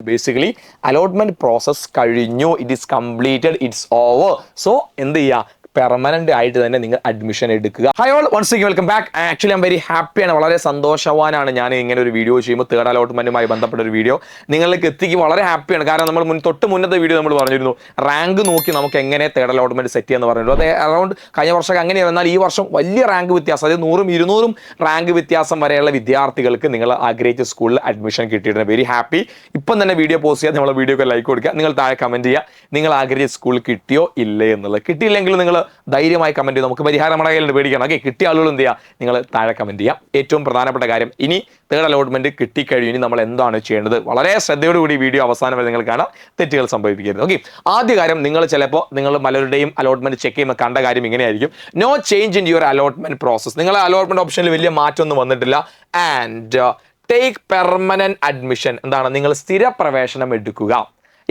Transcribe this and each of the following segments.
Basically allotment process കഴിഞ്ഞു. It is completed, it's over. So എന്ത് ചെയ്യുക, പെർമനന്റ് ആയിട്ട് തന്നെ നിങ്ങൾ അഡ്മിഷൻ എടുക്കുക. Hi all, once again welcome back. Actually I'm very ഹാപ്പിയാണ്, വളരെ സന്തോഷവാനാണ് ഞാൻ ഇങ്ങനെ ഒരു വീഡിയോ ചെയ്യുമ്പോൾ. തേർഡ് അലോട്ട്മെന്റുമായി ബന്ധപ്പെട്ട ഒരു വീഡിയോ നിങ്ങളിലേക്ക് എത്തിക്കും. വളരെ ഹാപ്പിയാണ്. കാരണം നമ്മൾ തൊട്ട് മുന്നത്തെ വീഡിയോ നമ്മൾ പറഞ്ഞിരുന്നു റാങ്ക് നോക്കി നമുക്ക് എങ്ങനെ തേർഡ് അലോട്ട്മെന്റ് സെറ്റ് ചെയ്യാന്ന് പറഞ്ഞിരുന്നു. അത് അറൗണ്ട് കഴിഞ്ഞ വർഷം അങ്ങനെയാണ്. എന്നാൽ ഈ വർഷം വലിയ റാങ്ക് വ്യത്യാസം, അതായത് 100ഉം 200ഉം റാങ്ക് വ്യത്യാസം വരെയുള്ള വിദ്യാർത്ഥികൾക്ക് നിങ്ങൾ ആഗ്രഹിച്ച സ്കൂളിൽ അഡ്മിഷൻ കിട്ടിയിട്ടുണ്ട്. Very happy. ഇപ്പം തന്നെ വീഡിയോ പോസ്റ്റ് ചെയ്യുക, നമ്മളെ വീഡിയോക്ക് ലൈക്ക് കൊടുക്കുക, നിങ്ങൾ താഴെ കമന്റ് ചെയ്യുക നിങ്ങൾ ആഗ്രഹിച്ച സ്കൂളിൽ കിട്ടിയോ ഇല്ലേ എന്നുള്ളത്. കിട്ടിയില്ലെങ്കിൽ നിങ്ങൾ ധൈര്യമായി കമന്റ് ചെയ്യും, നമുക്ക് പരിഹാരം നമ്മുടെ കയ്യിലുണ്ട്, പേടിക്കണം. ഓക്കെ, കിട്ടിയ ആളുകൾ എന്ത് ചെയ്യുക, നിങ്ങൾ താഴെ കമന്റ് ചെയ്യാം. ഏറ്റവും പ്രധാനപ്പെട്ട കാര്യം, ഇനി തേർഡ് അലോട്ട്മെന്റ് കിട്ടിക്കഴിഞ്ഞു ഇനി നമ്മൾ എന്താണ് ചെയ്യേണ്ടത്, വളരെ ശ്രദ്ധയോടുകൂടി വീഡിയോ അവസാനം വരെ നിങ്ങൾ കാണാം, തെറ്റുകൾ സംഭവിക്കരുത്. ഓക്കെ, ആദ്യ കാര്യം, നിങ്ങൾ ചിലപ്പോൾ നിങ്ങൾ പലരുടെയും അലോട്ട്മെന്റ് ചെക്ക് ചെയ്യുമ്പോൾ കണ്ട കാര്യം ഇങ്ങനെയായിരിക്കും: no change in your allotment process. നിങ്ങളെ അലോട്ട്മെന്റ് ഓപ്ഷനിൽ വലിയ മാറ്റമൊന്നും വന്നിട്ടില്ല. And take permanent admission. എന്താണ്, നിങ്ങൾ സ്ഥിര പ്രവേശനം എടുക്കുക.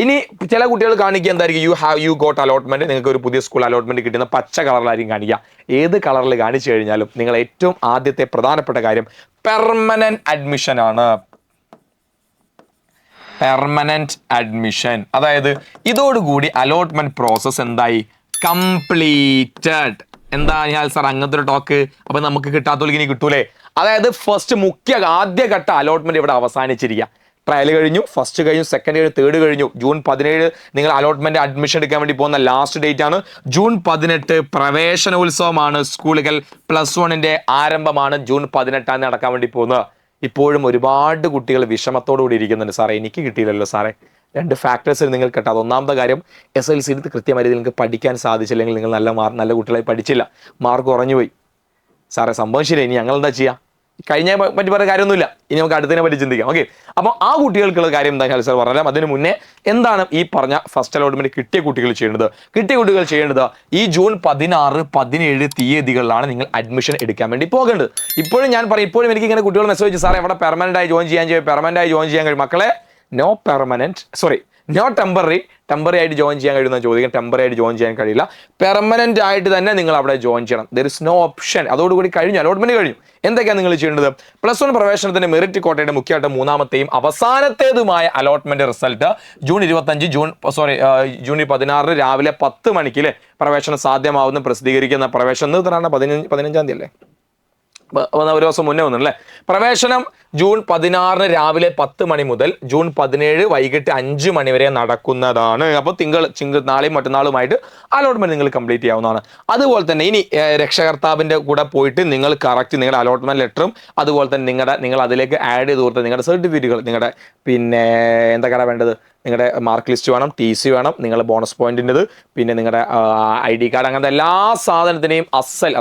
ഇനി ചില കുട്ടികൾ കാണിക്കുക എന്തായിരിക്കും, യു ഗോട്ട് അലോട്ട്മെന്റ്, നിങ്ങൾക്ക് ഒരു പുതിയ സ്കൂൾ അലോട്ട്മെന്റ് കിട്ടുന്ന പച്ച കളറിലായിരിക്കും കാണിക്കുക. ഏത് കളറിൽ കാണിച്ചു കഴിഞ്ഞാലും നിങ്ങൾ ഏറ്റവും ആദ്യത്തെ പ്രധാനപ്പെട്ട കാര്യം പെർമനന്റ് അഡ്മിഷൻ ആണ്. പെർമനന്റ് അഡ്മിഷൻ, അതായത് ഇതോടുകൂടി അലോട്ട്മെന്റ് പ്രോസസ് എന്തായി, കംപ്ലീറ്റഡ്. എന്താ ഞാൻ സാർ അങ്ങനത്തെ ഒരു ടോക്ക്, അപ്പൊ നമുക്ക് കിട്ടാത്തോലേക്ക് ഇനി കിട്ടൂലേ? അതായത് ഫസ്റ്റ് ആദ്യഘട്ട അലോട്ട്മെന്റ് ഇവിടെ അവസാനിച്ചിരിക്കുക. ട്രയൽ കഴിഞ്ഞു, ഫസ്റ്റ് കഴിഞ്ഞു, സെക്കൻഡ് കഴിഞ്ഞു, തേർഡ് കഴിഞ്ഞു. ജൂൺ 17 നിങ്ങൾ അലോട്ട്മെന്റ് അഡ്മിഷൻ എടുക്കാൻ വേണ്ടി പോകുന്ന ലാസ്റ്റ് ഡേറ്റ് ആണ്. ജൂൺ 18 പ്രവേശനോത്സവമാണ്. സ്കൂളുകൾ +1 ആരംഭമാണ്. ജൂൺ 18 നടക്കാൻ വേണ്ടി പോകുന്നത്. ഇപ്പോഴും ഒരുപാട് കുട്ടികൾ വിഷമത്തോടു കൂടി ഇരിക്കുന്നുണ്ട്. സാറേ എനിക്ക് കിട്ടിയില്ലല്ലോ സാറേ. 2 ഫാക്ടേഴ്സ് നിങ്ങൾ കിട്ടാതെ. ഒന്നാമത്തെ കാര്യം, SLC കൃത്യമായി നിങ്ങൾക്ക് പഠിക്കാൻ സാധിച്ചില്ലെങ്കിൽ നിങ്ങൾ നല്ല കുട്ടികളായി പഠിച്ചില്ല, മാർക്ക് കുറഞ്ഞുപോയി. സാറേ സംഭവം ശരി, ഇനി ഞങ്ങൾ എന്താ ചെയ്യുക? കഴിഞ്ഞ പറ്റി പറയുന്ന കാര്യമൊന്നുമില്ല, ഇനി നമുക്ക് അടുത്തതിനെ പറ്റി ചിന്തിക്കാം. ഓക്കെ, അപ്പോൾ ആ കുട്ടികൾക്കുള്ള കാര്യം എന്താ സാർ പറഞ്ഞാൽ, അതിന് മുന്നേ എന്താണ് ഈ പറഞ്ഞ ഫസ്റ്റ് അലോട്ട്മെന്റ് കിട്ടിയ കുട്ടികൾ ചെയ്യേണ്ടത്? ഈ ജൂൺ 16, 17 തീയതികളിലാണ് നിങ്ങൾ അഡ്മിഷൻ എടുക്കാൻ വേണ്ടി പോകേണ്ടത്. ഇപ്പോഴും ഞാൻ പറയും, ഇപ്പോഴും എനിക്ക് ഇങ്ങനെ കുട്ടികൾ മെസ്സേജ്, സാറേ എവിടെ പെർമനന്റ് ആയി ജോയിൻ ചെയ്യാൻ കഴിയും? മക്കളെ, നോ ടെമ്പററി ആയിട്ട് ജോയിൻ ചെയ്യാൻ കഴിയുന്ന ചോദിക്കാൻ, ടെമ്പററി ആയിട്ട് ജോയിൻ ചെയ്യാൻ കഴിയില്ല. പെർമനന്റ് ആയിട്ട് തന്നെ നിങ്ങൾ അവിടെ ജോയിൻ ചെയ്യണം. There is no option. അതോടുകൂടി കഴിഞ്ഞു, അലോട്ട്മെന്റ് കഴിഞ്ഞു. എന്തൊക്കെയാണ് നിങ്ങൾ ചെയ്യേണ്ടത്? +1 പ്രവേശനത്തിന്റെ മെറിറ്റ് കോട്ടയുടെ മുഖ്യമായിട്ട് മൂന്നാമത്തെയും അവസാനത്തേതുമായ അലോട്ട്മെന്റ് റിസൾട്ട് ജൂൺ 16 രാവിലെ 10 മണിക്ക് പ്രവേശനം സാധ്യമാവുന്ന പ്രസിദ്ധീകരിക്കുന്ന പ്രവേശനം 15-ാം തീയതി അല്ലേ, ഒരു ദിവസം മുന്നേ വന്നല്ലേ. പ്രവേശനം ജൂൺ 16 രാവിലെ 10 മണി മുതൽ ജൂൺ 17 വൈകിട്ട് 5 മണി വരെ നടക്കുന്നതാണ്. അപ്പോൾ നാളെയും മറ്റന്നാളുമായിട്ട് അലോട്ട്മെന്റ് നിങ്ങൾ കംപ്ലീറ്റ് ചെയ്യാവുന്നതാണ്. അതുപോലെ തന്നെ ഇനി രക്ഷകർത്താവിന്റെ കൂടെ പോയിട്ട് നിങ്ങൾ കറക്റ്റ് നിങ്ങളുടെ അലോട്ട്മെന്റ് ലെറ്ററും അതുപോലെ തന്നെ നിങ്ങൾ അതിലേക്ക് ആഡ് ചെയ്ത് കൊടുത്ത നിങ്ങളുടെ സർട്ടിഫിക്കറ്റുകൾ, നിങ്ങളുടെ പിന്നെ എന്തൊക്കെയാണ് വേണ്ടത്, നിങ്ങളുടെ മാർക്ക് ലിസ്റ്റ് വേണം, TC വേണം, നിങ്ങളുടെ ബോണസ് പോയിന്റിൻ്റെത്, പിന്നെ നിങ്ങളുടെ ID കാർഡ്, അങ്ങനത്തെ എല്ലാ സാധനത്തിനെയും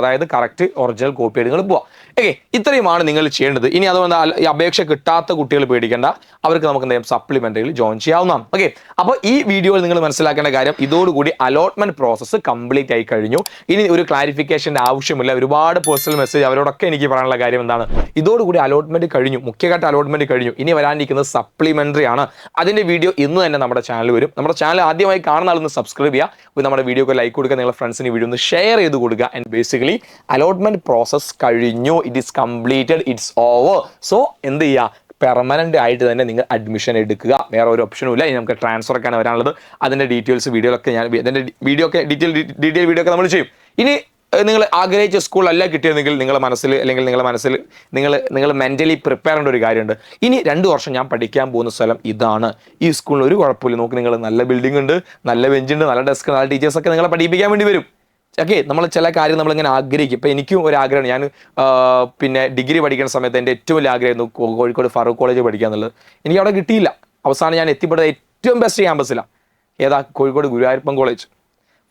അതായത് കറക്റ്റ് ഒറിജിനൽ കോപ്പി ആയിട്ട് നിങ്ങൾ പോവാം. ഓക്കെ, ഇത്രയുമാണ് നിങ്ങൾ ചെയ്യേണ്ടത്. ഇനി അതുകൊണ്ട് ഈ അപേക്ഷ കിട്ടാത്ത കുട്ടികൾ പേടിക്കേണ്ട, അവർക്ക് നമുക്ക് എന്തെങ്കിലും സപ്ലിമെന്ററികൾ ജോയിൻ ചെയ്യാവുന്നതാണ്. ഓക്കെ, അപ്പോൾ ഈ വീഡിയോയിൽ നിങ്ങൾ മനസ്സിലാക്കേണ്ട കാര്യം, ഇതോടുകൂടി അലോട്ട്മെന്റ് പ്രോസസ്സ് കംപ്ലീറ്റ് ആയി കഴിഞ്ഞു. ഇനി ഒരു ക്ലാരിഫിക്കേഷൻ്റെ ആവശ്യമില്ല. ഒരുപാട് പേഴ്സണൽ മെസ്സേജ്, അവരോടൊക്കെ എനിക്ക് പറയാനുള്ള കാര്യം എന്താണ്, ഇതോടുകൂടി അലോട്ട്മെന്റ് കഴിഞ്ഞു, മുഖ്യഘട്ട അലോട്ട്മെന്റ് കഴിഞ്ഞു. ഇനി വരാനിരിക്കുന്നത് സപ്ലിമെന്ററി ആണ്. അതിന്റെ വീഡിയോ ഇന്ന് തന്നെ നമ്മുടെ ചാനൽ വരും. നമ്മുടെ ചാനൽ ആദ്യമായി കാണുന്ന ആളൊന്ന് സബ്സ്ക്രൈബ് ചെയ്യുക, നമ്മുടെ വീഡിയോക്ക് ലൈക്ക് കൊടുക്കുക, നിങ്ങളുടെ ഫ്രണ്ട്സിന് വീഡിയോ ഒന്ന് ഷെയർ ചെയ്ത് കൊടുക്കുക. ആൻഡ് ബേസിക്കലി അലോട്ട്മെന്റ് പ്രോസസ് കഴിഞ്ഞു, it is completed, it's over. So എന്ത് ചെയ്യുക, പെർമനന്റ് ആയിട്ട് തന്നെ നിങ്ങൾ അഡ്മിഷൻ എടുക്കുക. വേറെ ഒരു ഓപ്ഷനും ഇല്ല. ഇനി നമുക്ക് ട്രാൻസ്ഫർ ഒക്കെയാണ് വരാനുള്ളത്. അതിന്റെ ഡീറ്റെയിൽസ് വീഡിയോയിലൊക്കെ അതിന്റെ ഡീറ്റെയിൽ വീഡിയോ ഒക്കെ നമ്മൾ ചെയ്യും. ഇനി നിങ്ങൾ ആഗ്രഹിച്ച സ്കൂളല്ല കിട്ടിയതെങ്കിൽ നിങ്ങളുടെ മനസ്സിൽ നിങ്ങൾ മെന്റലി പ്രിപ്പയർ ചെയ്യേണ്ട ഒരു കാര്യമുണ്ട്. ഇനി 2 വർഷം ഞാൻ പഠിക്കാൻ പോകുന്ന സ്ഥലം ഇതാണ്, ഈ സ്കൂളിൽ ഒരു കുഴപ്പമില്ല, നോക്ക് നിങ്ങൾ നല്ല ബിൽഡിംഗ് ഉണ്ട്, നല്ല ബെഞ്ചുണ്ട്, നല്ല ഡെസ്ക്, നല്ല ടീച്ചേഴ്സൊക്കെ നിങ്ങളെ പഠിപ്പിക്കാൻ വേണ്ടി വരും. ഓക്കെ, നമ്മൾ ചില കാര്യം നമ്മളിങ്ങനെ ആഗ്രഹിക്കും. ഇപ്പം എനിക്കും ഒരു ആഗ്രഹമാണ്, ഞാൻ പിന്നെ ഡിഗ്രി പഠിക്കുന്ന സമയത്ത് എൻ്റെ ഏറ്റവും വലിയ ആഗ്രഹമായിരുന്നു കോഴിക്കോട് ഫറൂഖ് കോളേജ് പഠിക്കുക എന്നുള്ളത്. എനിക്ക് അവിടെ കിട്ടിയില്ല. അവസാനം ഞാൻ എത്തിപ്പെട്ടത് ഏറ്റവും ബെസ്റ്റ് ക്യാമ്പസിലാണ്. ഏതാ? കോഴിക്കോട് ഗുരുവായൂരപ്പൻ കോളേജ്.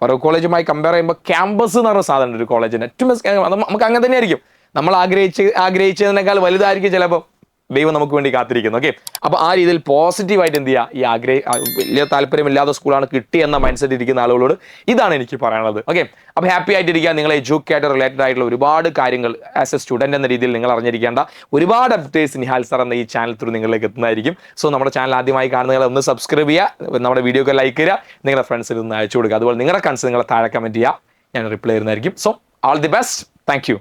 ഫറൂഖ് കോളേജുമായി കമ്പയർ ചെയ്യുമ്പോൾ ക്യാമ്പസ് എന്ന് പറഞ്ഞ സാധനം ഒരു കോളേജിന് ഏറ്റവും ബെസ്റ്റ്. നമുക്ക് അങ്ങനെ തന്നെ ആയിരിക്കും, നമ്മൾ ആഗ്രഹിച്ചതിനേക്കാൾ വലുതായിരിക്കും ചിലപ്പോൾ ദൈവം നമുക്ക് വേണ്ടി കാത്തിരിക്കുന്നു. ഓക്കെ, അപ്പോൾ ആ രീതിയിൽ പോസിറ്റീവായിട്ട് എന്ത് ചെയ്യുക, വലിയ താല്പര്യമില്ലാത്ത സ്കൂളാണ് കിട്ടിയെന്ന മൈൻഡ് സെറ്റ് ഇരിക്കുന്ന ആളുകളോട് ഇതാണ് എനിക്ക് പറയാനുള്ളത്. ഓക്കെ, അപ്പോൾ ഹാപ്പി ആയിട്ടിരിക്കുക. നിങ്ങൾ എഡ്യൂക്കേറ്റർ റിലേറ്റഡ് ആയിട്ടുള്ള ഒരുപാട് കാര്യങ്ങൾ ആസ് എ സ്റ്റുഡൻറ് എന്ന രീതിയിൽ നിങ്ങൾ അറിഞ്ഞിരിക്കേണ്ട ഒരുപാട് അപ്ഡേറ്റ്സ് നിഹാൽ സാർ എന്ന ഈ ചാനൽ ത്രൂ നിങ്ങളിലേക്ക് എത്തുന്നതായിരിക്കും. സോ നമ്മുടെ ചാനൽ ആദ്യമായി കാണുന്നവർ ഒന്ന് സബ്സ്ക്രൈബ് ചെയ്യുക, നമ്മുടെ വീഡിയോക്ക് ലൈക്ക് ചെയ്യുക, നിങ്ങളുടെ ഫ്രണ്ട്സിൽ നിന്ന് അയച്ചു കൊടുക്കുക. അതുപോലെ നിങ്ങളുടെ കൺസ് നിങ്ങളെ താഴെ കമൻറ്റ് ചെയ്യുക, ഞാൻ റിപ്ലൈ ചെയ്യുന്നതായിരിക്കും. So all the best, thank you.